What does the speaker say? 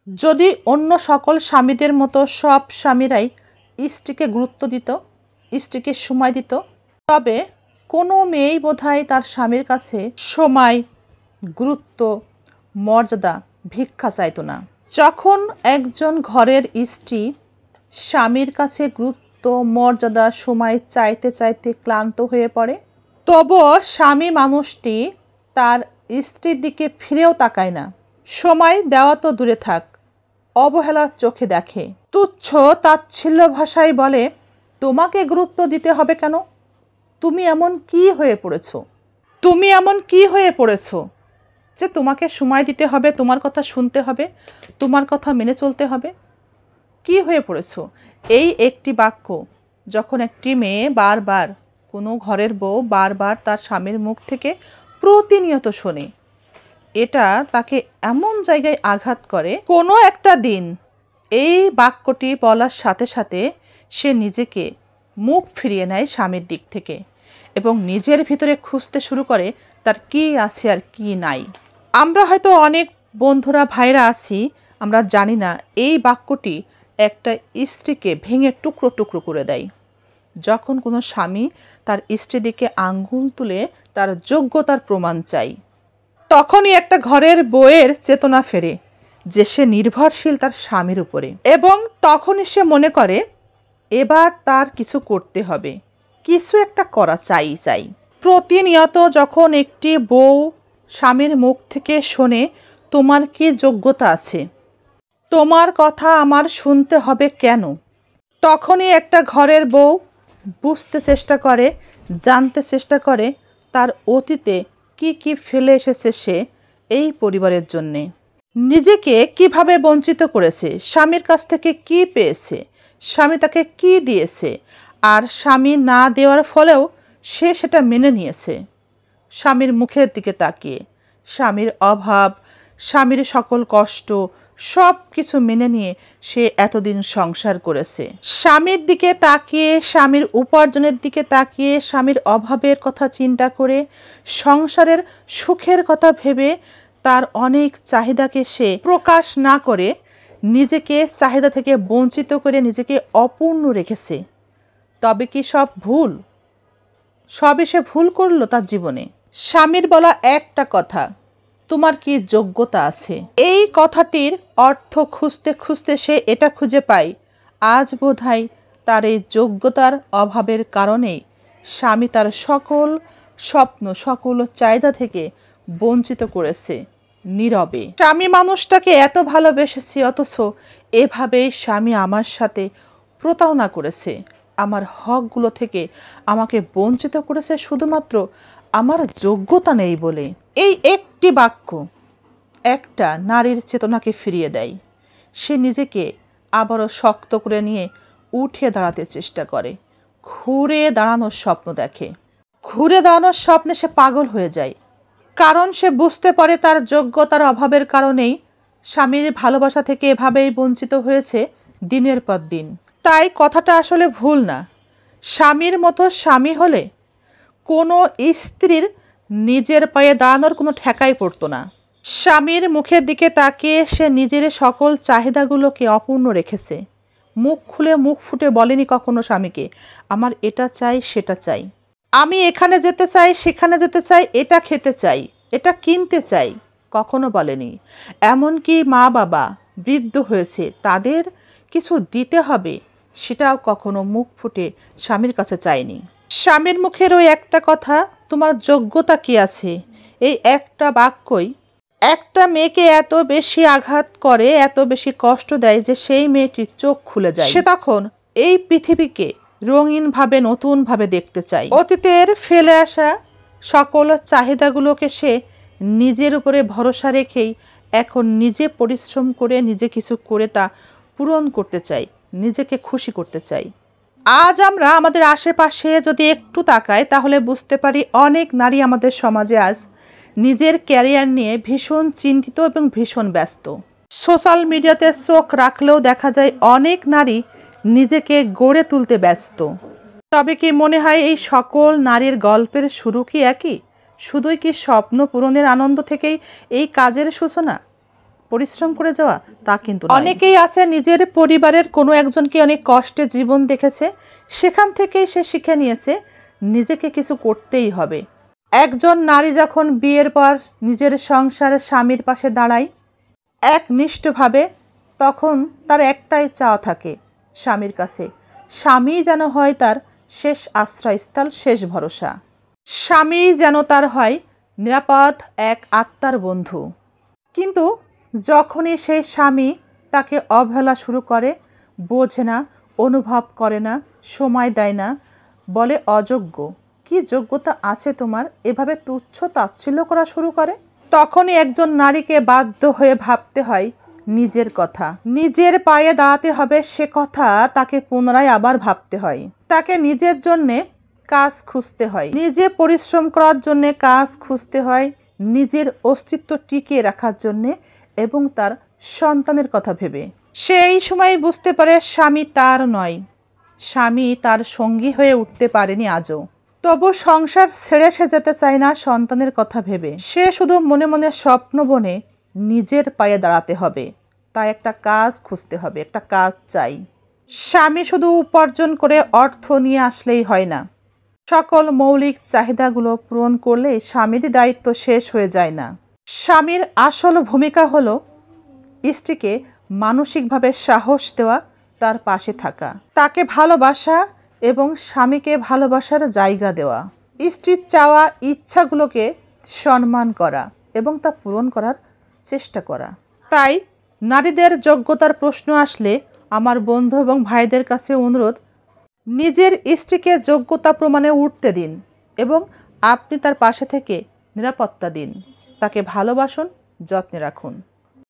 যদি অন্য সকল স্বামীদের মতো সব স্বামীরাই স্ত্রীকে গুরুত্ব দিত, স্ত্রীকে সময় দিত, তবে কোনো মেয়েই বোধহয় তার স্বামীর কাছে সময়, গুরুত্ব, মর্যাদা, ভিক্ষা চাইতো না। যখন একজন ঘরের স্ত্রী স্বামীর কাছে গুরুত্ব, মর্যাদা, সময় চাইতে চাইতে ক্লান্ত হয়ে পড়ে, তবুও স্বামী মানুষটি তার স্ত্রীর দিকে ফিরেও তাকায় না। সময় দেওয়া তো দূরে থাক, অবহেলার চোখে দেখে, তুচ্ছ তাচ্ছিল্য ভাষায় বলে, তোমাকে গুরুত্ব দিতে হবে কেন? তুমি এমন কি হয়ে পড়েছ? তুমি এমন কি হয়ে পড়েছ যে তোমাকে সময় দিতে হবে, তোমার কথা শুনতে হবে, তোমার কথা মেনে চলতে হবে? কি হয়ে পড়েছ? এই একটি বাক্য যখন একটি মেয়ে বারবার, কোনো ঘরের বউ বারবার তার স্বামীর মুখ থেকে প্রতিনিয়ত শোনে, এটা তাকে এমন জায়গায় আঘাত করে, কোনো একটা দিন এই বাক্যটি বলার সাথে সাথে সে নিজেকে মুখ ফিরিয়ে নেয় স্বামীর দিক থেকে এবং নিজের ভিতরে খুঁজতে শুরু করে তার কি আছে আর কি নাই। আমরা হয়তো অনেক বন্ধুরা, ভাইরা আছি, আমরা জানি না এই বাক্যটি একটা স্ত্রীকে ভেঙে টুকরো টুকরো করে দেয়। যখন কোনো স্বামী তার স্ত্রীর দিকে আঙ্গুল তুলে তার যোগ্যতার প্রমাণ চাই, তখনই একটা ঘরের বউয়ের চেতনা ফেরে যে সে নির্ভরশীল তার স্বামীর উপরে, এবং তখনই সে মনে করে এবার তার কিছু করতে হবে, কিছু একটা করা চাই। প্রতিনিয়ত যখন একটি বউ স্বামীর মুখ থেকে শোনে, তোমার কি যোগ্যতা আছে, তোমার কথা আমার শুনতে হবে কেন, তখনই একটা ঘরের বউ বুঝতে চেষ্টা করে, জানতে চেষ্টা করে তার অতীতে কি কি ফেলে এসেছে সে এই পরিবারের জন্যে, নিজেকে কিভাবে বঞ্চিত করেছে, স্বামীর কাছ থেকে কি পেয়েছে, স্বামী তাকে কি দিয়েছে, আর স্বামী না দেওয়ার ফলেও সে সেটা মেনে নিয়েছে। স্বামীর মুখের দিকে তাকিয়ে স্বামীর অভাব, স্বামীর সকল কষ্ট সব কিছু মেনে নিয়ে সে এতদিন সংসার করেছে। স্বামীর দিকে তাকিয়ে, স্বামীর উপার্জনের দিকে তাকিয়ে, স্বামীর অভাবের কথা চিন্তা করে, সংসারের সুখের কথা ভেবে তার অনেক চাহিদাকে সে প্রকাশ না করে নিজেকে চাহিদা থেকে বঞ্চিত করে নিজেকে অপূর্ণ রেখেছে। তবে কি সব ভুল? সবই সে ভুল করলো তার জীবনে? স্বামীর বলা একটা কথা, তোমার কি যোগ্যতা আছে, এই কথাটির অর্থ খুঁজতে খুঁজতে সে এটা খুঁজে পায়, আজ বোধহয় তার এই যোগ্যতার অভাবের কারণেই স্বামী তার সকল স্বপ্ন, সকল চাহিদা থেকে বঞ্চিত করেছে নীরবে। স্বামী মানুষটাকে এত ভালোবেসেছি, অথচ এভাবেই স্বামী আমার সাথে প্রতারণা করেছে, আমার হকগুলো থেকে আমাকে বঞ্চিত করেছে শুধুমাত্র আমার যোগ্যতা নেই বলে। এই একটি বাক্য একটা নারীর চেতনাকে ফিরিয়ে দেয়। সে নিজেকে আবারও শক্ত করে নিয়ে উঠে দাঁড়াতে চেষ্টা করে, ঘুরে দাঁড়ানোর স্বপ্ন দেখে। ঘুরে দাঁড়ানোর স্বপ্নে সে পাগল হয়ে যায়, কারণ সে বুঝতে পারে তার যোগ্যতার অভাবের কারণেই স্বামীর ভালোবাসা থেকে এভাবেই বঞ্চিত হয়েছে দিনের পর দিন। তাই কথাটা আসলে ভুল না। স্বামীর মতো স্বামী হলে কোনো স্ত্রীর নিজের পায়ে দাঁড়ানোর কোনো ঠেকাই পড়তো না। স্বামীর মুখের দিকে তাকিয়ে সে নিজের সকল চাহিদাগুলোকে অপূর্ণ রেখেছে। মুখ খুলে, মুখ ফুটে বলেনি কখনো স্বামীকে, আমার এটা চাই, সেটা চাই, আমি এখানে যেতে চাই, সেখানে যেতে চাই, এটা খেতে চাই, এটা কিনতে চাই, কখনো বলেনি। এমনকি মা বাবা বৃদ্ধ হয়েছে, তাদের কিছু দিতে হবে, সেটাও কখনো মুখ ফুটে স্বামীর কাছে চায়নি। স্বামীর মুখের ওই একটা কথা, তোমার যোগ্যতা কি আছে, এই একটা বাক্যই একটা মেয়েকে এত বেশি আঘাত করে, এত বেশি কষ্ট দেয় যে সেই মেয়েটির চোখ খুলে যায়। সে তখন এই পৃথিবীকে রঙিনভাবে, নতুনভাবে দেখতে চায়। অতীতের ফেলে আসা সকল চাহিদাগুলোকে সে নিজের উপরে ভরসা রেখেই এখন নিজে পরিশ্রম করে, নিজে কিছু করে তা পূরণ করতে চাই, নিজেকে খুশি করতে চাই। আজ আমরা আমাদের আশেপাশে যদি একটু তাকাই, তাহলে বুঝতে পারি অনেক নারী আমাদের সমাজে আজ নিজের ক্যারিয়ার নিয়ে ভীষণ চিন্তিত এবং ভীষণ ব্যস্ত। সোশ্যাল মিডিয়াতে চোখ রাখলেও দেখা যায় অনেক নারী নিজেকে গড়ে তুলতে ব্যস্ত। তবে কি মনে হয় এই সকল নারীর গল্পের শুরু কি একই? শুধুই কি স্বপ্ন পূরণের আনন্দ থেকেই এই কাজের সূচনা? পরিশ্রম করে যাওয়া তা কিন্তু নয়। অনেকেই আছে নিজের পরিবারের কোনো একজনকে অনেক কষ্টে জীবন দেখেছে, সেখান থেকেই সে শিখে নিয়েছে নিজেকে কিছু করতেই হবে। একজন নারী যখন বিয়ের পর নিজের সংসারে স্বামীর পাশে দাঁড়ায় একনিষ্ঠভাবে, তখন তার একটাই চাওয়া থাকে স্বামীর কাছে, স্বামী যেন হয় তার শেষ আশ্রয়স্থল, শেষ ভরসা। স্বামী যেন তার হয় নিরাপদ এক আত্মার বন্ধু। কিন্তু যখনই সেই স্বামী তাকে অবহেলা শুরু করে, বোঝে না, অনুভব করে না, সময় দেয় না, বলে অযোগ্য, কি যোগ্যতা আছে তোমার, এভাবে তুচ্ছ তাচ্ছিল্য করা শুরু করে, তখনই একজন নারীকে বাধ্য হয়ে ভাবতে হয় নিজের কথা। নিজের পায়ে দাঁড়াতে হবে, সে কথা তাকে পুনরায় আবার ভাবতে হয়। তাকে নিজের জন্যে কাজ খুঁজতে হয়, নিজে পরিশ্রম করার জন্যে কাজ খুঁজতে হয়, নিজের অস্তিত্ব টিকিয়ে রাখার জন্যে এবং তার সন্তানের কথা ভেবে। সে এই সময় বুঝতে পারে স্বামী তার নয়, স্বামী তার সঙ্গী হয়ে উঠতে পারেনি আজও। তবু সংসার ছেড়ে সে যেতে চায় না সন্তানের কথা ভেবে। সে শুধু মনে মনে স্বপ্ন বনে নিজের পায়ে দাঁড়াতে হবে, তাই একটা কাজ খুঁজতে হবে, একটা কাজ চাই। স্বামী শুধু উপার্জন করে অর্থ নিয়ে আসলেই হয় না, সকল মৌলিক চাহিদাগুলো পূরণ করলে স্বামীর দায়িত্ব শেষ হয়ে যায় না। স্বামীর আসল ভূমিকা হলো স্ত্রীকে মানসিকভাবে সাহস দেওয়া, তার পাশে থাকা, তাকে ভালোবাসা এবং স্বামীকে ভালোবাসার জায়গা দেওয়া, স্ত্রীর চাওয়া ইচ্ছাগুলোকে সম্মান করা এবং তা পূরণ করার চেষ্টা করা। তাই নারীদের যোগ্যতার প্রশ্ন আসলে আমার বন্ধু এবং ভাইদের কাছে অনুরোধ, নিজের স্ত্রীকে যোগ্যতা প্রমাণে উঠতে দিন এবং আপনি তার পাশে থেকে নিরাপত্তা দিন, তাকে ভালোবাসুন, যত্নে রাখুন।